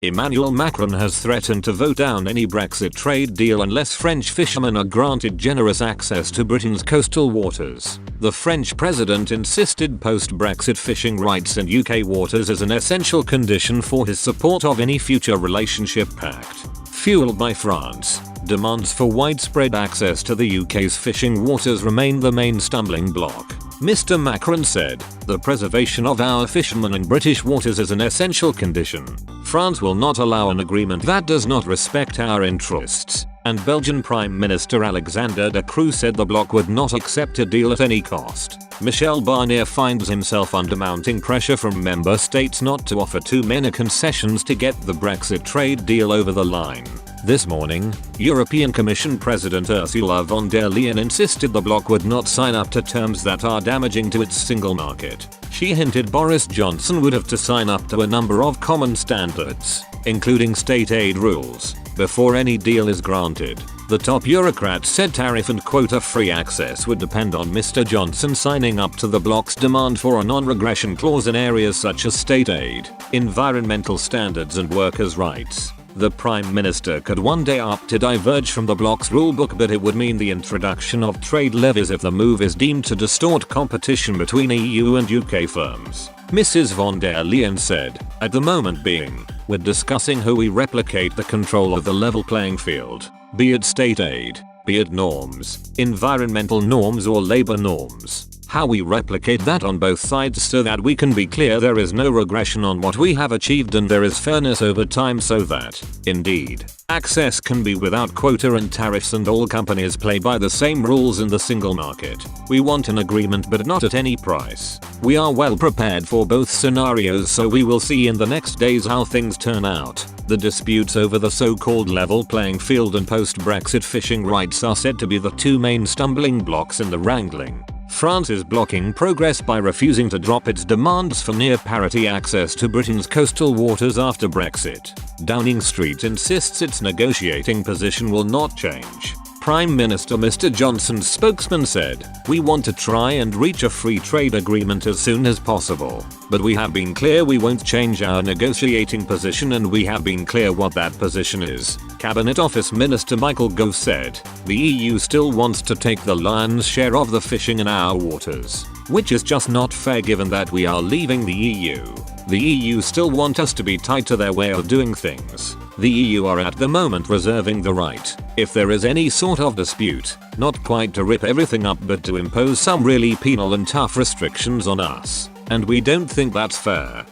Emmanuel Macron has threatened to vote down any Brexit trade deal unless French fishermen are granted generous access to Britain's coastal waters. The French president insisted post-Brexit fishing rights in UK waters is an essential condition for his support of any future relationship pact. Fueled by France, demands for widespread access to the UK's fishing waters remain the main stumbling block. Mr. Macron said, "The preservation of our fishermen in British waters is an essential condition. France will not allow an agreement that does not respect our interests." And Belgian Prime Minister Alexander De Croo said the bloc would not accept a deal at any cost. Michel Barnier finds himself under mounting pressure from member states not to offer too many concessions to get the Brexit trade deal over the line. This morning, European Commission President Ursula von der Leyen insisted the bloc would not sign up to terms that are damaging to its single market. She hinted Boris Johnson would have to sign up to a number of common standards, including state aid rules, before any deal is granted. The top bureaucrat said tariff and quota-free access would depend on Mr. Johnson signing up to the bloc's demand for a non-regression clause in areas such as state aid, environmental standards and workers' rights. The Prime Minister could one day opt to diverge from the bloc's rulebook, but it would mean the introduction of trade levies if the move is deemed to distort competition between EU and UK firms. Mrs. von der Leyen said, "At the moment being, we're discussing how we replicate the control of the level playing field, be it state aid, be it norms, environmental norms or labor norms. How we replicate that on both sides so that we can be clear there is no regression on what we have achieved and there is fairness over time so that, indeed, access can be without quota and tariffs and all companies play by the same rules in the single market. We want an agreement but not at any price. We are well prepared for both scenarios, so we will see in the next days how things turn out." The disputes over the so-called level playing field and post-Brexit fishing rights are said to be the two main stumbling blocks in the wrangling. France is blocking progress by refusing to drop its demands for near-parity access to Britain's coastal waters after Brexit. Downing Street insists its negotiating position will not change. Prime Minister Mr. Johnson's spokesman said, "We want to try and reach a free trade agreement as soon as possible. But we have been clear we won't change our negotiating position and we have been clear what that position is." Cabinet Office Minister Michael Gove said, "The EU still wants to take the lion's share of the fishing in our waters, which is just not fair given that we are leaving the EU. The EU still want us to be tied to their way of doing things. The EU are at the moment reserving the right, if there is any sort of dispute, not quite to rip everything up but to impose some really penal and tough restrictions on us. And we don't think that's fair."